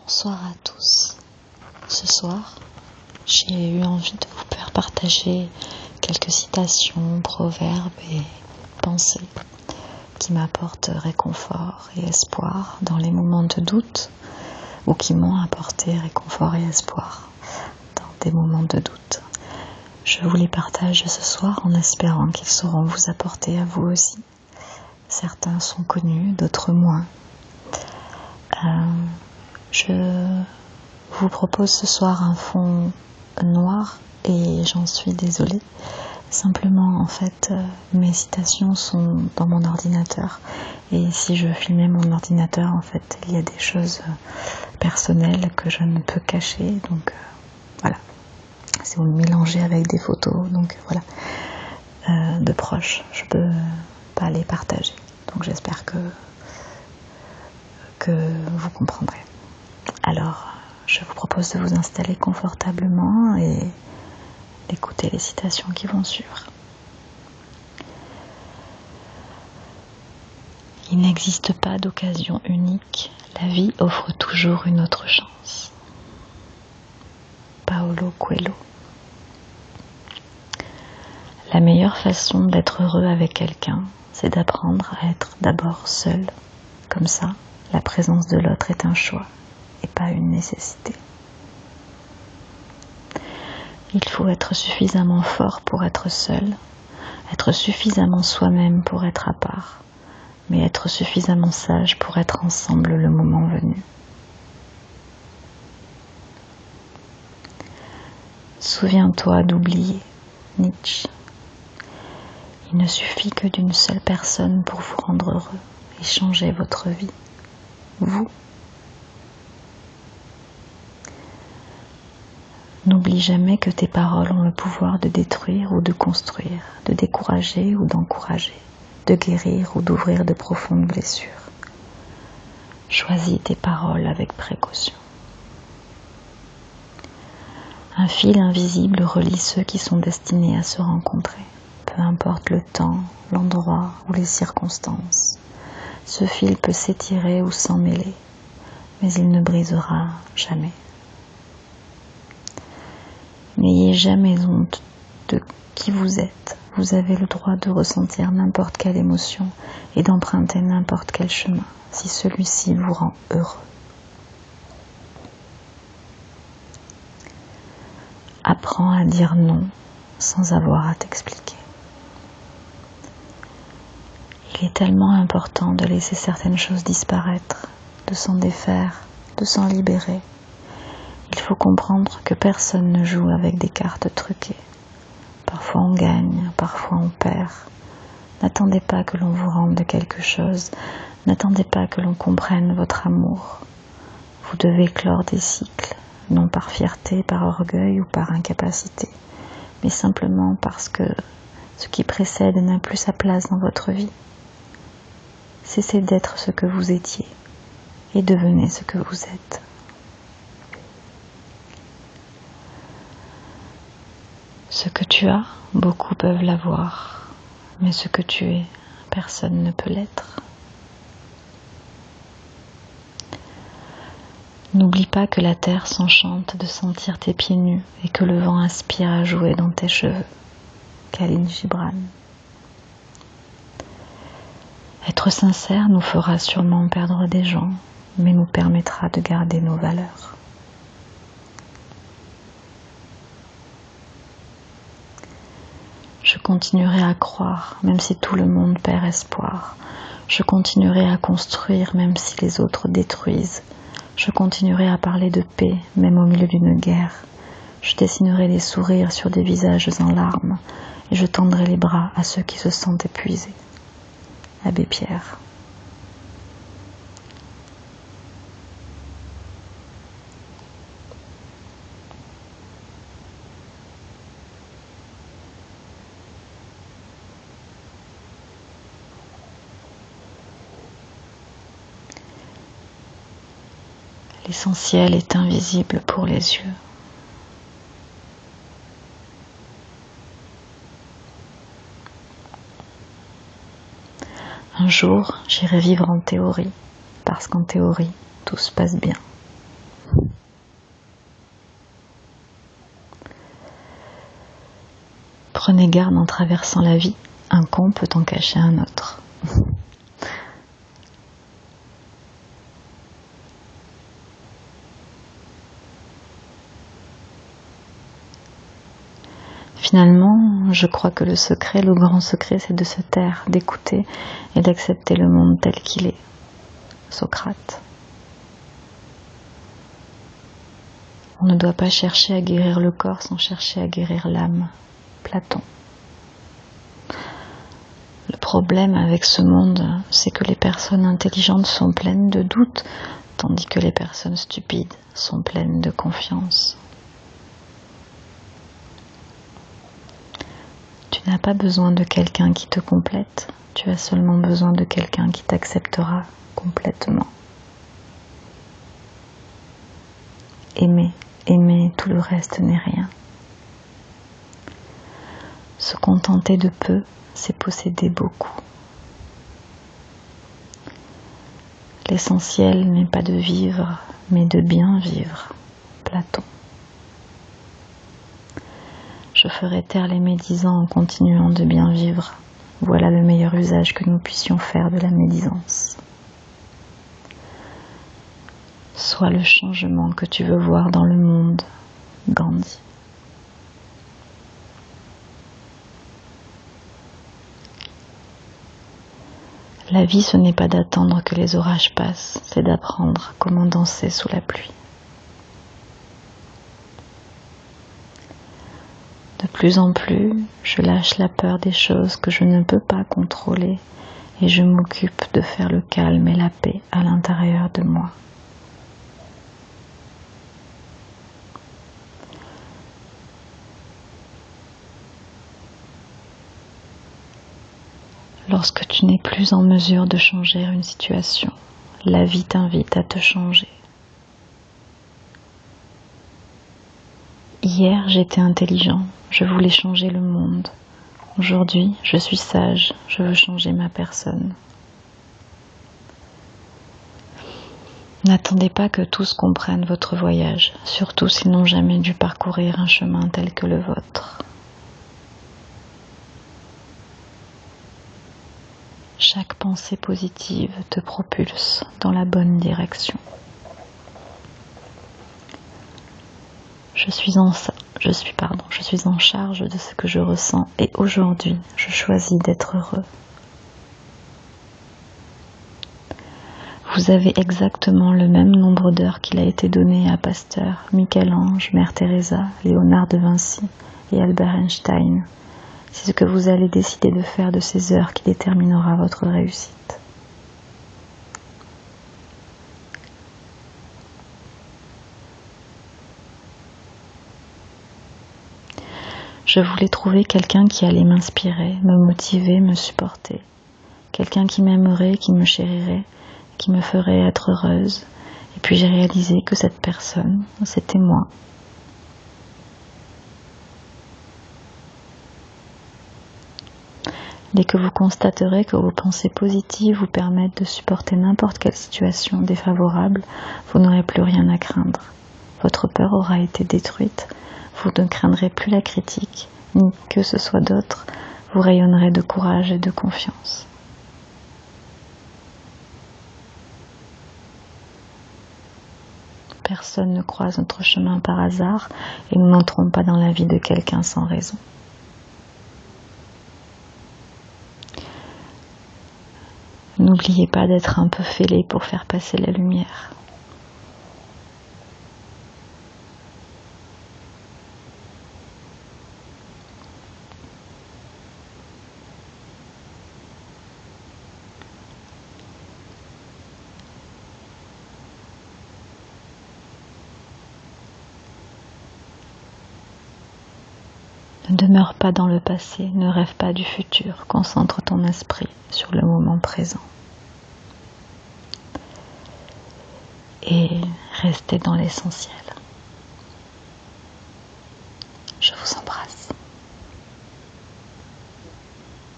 Bonsoir à tous. Ce soir, j'ai eu envie de vous faire partager quelques citations, proverbes et pensées qui m'apportent réconfort et espoir dans les moments de doute ou qui m'ont apporté réconfort et espoir dans des moments de doute. Je vous les partage ce soir en espérant qu'ils sauront vous apporter à vous aussi. Certains sont connus, d'autres moins. Je vous propose ce soir un fond noir et j'en suis désolée. Simplement, en fait, mes citations sont dans mon ordinateur. Et si je filmais mon ordinateur, en fait, il y a des choses personnelles que je ne peux cacher. Donc, voilà. C'est mélangé avec des photos. Donc, voilà. De proches, je ne peux pas les partager. Donc, j'espère que vous comprendrez. Alors, je vous propose de vous installer confortablement et d'écouter les citations qui vont suivre. Il n'existe pas d'occasion unique, la vie offre toujours une autre chance. Paulo Coelho. La meilleure façon d'être heureux avec quelqu'un, c'est d'apprendre à être d'abord seul. Comme ça, la présence de l'autre est un choix et pas une nécessité. Il faut être suffisamment fort pour être seul, être suffisamment soi-même pour être à part, mais être suffisamment sage pour être ensemble le moment venu. Souviens-toi d'oublier, Nietzsche. Il ne suffit que d'une seule personne pour vous rendre heureux et changer votre vie. Vous. N'oublie jamais que tes paroles ont le pouvoir de détruire ou de construire, de décourager ou d'encourager, de guérir ou d'ouvrir de profondes blessures. Choisis tes paroles avec précaution. Un fil invisible relie ceux qui sont destinés à se rencontrer, peu importe le temps, l'endroit ou les circonstances. Ce fil peut s'étirer ou s'emmêler, mais il ne brisera jamais. N'ayez jamais honte de qui vous êtes. Vous avez le droit de ressentir n'importe quelle émotion et d'emprunter n'importe quel chemin, si celui-ci vous rend heureux. Apprends à dire non sans avoir à t'expliquer. Il est tellement important de laisser certaines choses disparaître, de s'en défaire, de s'en libérer. Il faut comprendre que personne ne joue avec des cartes truquées. Parfois on gagne, parfois on perd. N'attendez pas que l'on vous rende quelque chose. N'attendez pas que l'on comprenne votre amour. Vous devez clore des cycles, non par fierté, par orgueil ou par incapacité, mais simplement parce que ce qui précède n'a plus sa place dans votre vie. Cessez d'être ce que vous étiez et devenez ce que vous êtes. Ce que tu as, beaucoup peuvent l'avoir, mais ce que tu es, personne ne peut l'être. N'oublie pas que la terre s'enchante de sentir tes pieds nus et que le vent aspire à jouer dans tes cheveux. Khalil Gibran. Être sincère nous fera sûrement perdre des gens, mais nous permettra de garder nos valeurs. Je continuerai à croire, même si tout le monde perd espoir. Je continuerai à construire, même si les autres détruisent. Je continuerai à parler de paix, même au milieu d'une guerre. Je dessinerai des sourires sur des visages en larmes, et je tendrai les bras à ceux qui se sentent épuisés. Abbé Pierre. L'essentiel est invisible pour les yeux. Un jour, j'irai vivre en théorie, parce qu'en théorie, tout se passe bien. Prenez garde en traversant la vie, un con peut en cacher un autre. Finalement, je crois que le secret, le grand secret, c'est de se taire, d'écouter et d'accepter le monde tel qu'il est. Socrate. On ne doit pas chercher à guérir le corps sans chercher à guérir l'âme. Platon. Le problème avec ce monde, c'est que les personnes intelligentes sont pleines de doutes, tandis que les personnes stupides sont pleines de confiance. Tu n'as pas besoin de quelqu'un qui te complète, tu as seulement besoin de quelqu'un qui t'acceptera complètement. Aimer, tout le reste n'est rien. Se contenter de peu, c'est posséder beaucoup. L'essentiel n'est pas de vivre, mais de bien vivre. Platon. Je ferai taire les médisants en continuant de bien vivre. Voilà le meilleur usage que nous puissions faire de la médisance. Sois le changement que tu veux voir dans le monde. Gandhi. La vie, ce n'est pas d'attendre que les orages passent, c'est d'apprendre comment danser sous la pluie. De plus en plus, je lâche la peur des choses que je ne peux pas contrôler et je m'occupe de faire le calme et la paix à l'intérieur de moi. Lorsque tu n'es plus en mesure de changer une situation, la vie t'invite à te changer. Hier, j'étais intelligent, je voulais changer le monde. Aujourd'hui, je suis sage, je veux changer ma personne. N'attendez pas que tous comprennent votre voyage, surtout s'ils n'ont jamais dû parcourir un chemin tel que le vôtre. Chaque pensée positive te propulse dans la bonne direction. Je suis en charge de ce que je ressens et aujourd'hui, je choisis d'être heureux. Vous avez exactement le même nombre d'heures qu'il a été donné à Pasteur, Michel-Ange, Mère Teresa, Léonard de Vinci et Albert Einstein. C'est ce que vous allez décider de faire de ces heures qui déterminera votre réussite. Je voulais trouver quelqu'un qui allait m'inspirer, me motiver, me supporter. Quelqu'un qui m'aimerait, qui me chérirait, qui me ferait être heureuse. Et puis j'ai réalisé que cette personne, c'était moi. Dès que vous constaterez que vos pensées positives vous permettent de supporter n'importe quelle situation défavorable, vous n'aurez plus rien à craindre. Votre peur aura été détruite. Vous ne craindrez plus la critique, ni que ce soit d'autres. Vous rayonnerez de courage et de confiance. Personne ne croise notre chemin par hasard et nous n'entrons pas dans la vie de quelqu'un sans raison. N'oubliez pas d'être un peu fêlé pour faire passer la lumière. Ne demeure pas dans le passé, ne rêve pas du futur, concentre ton esprit sur le moment présent. Et restez dans l'essentiel.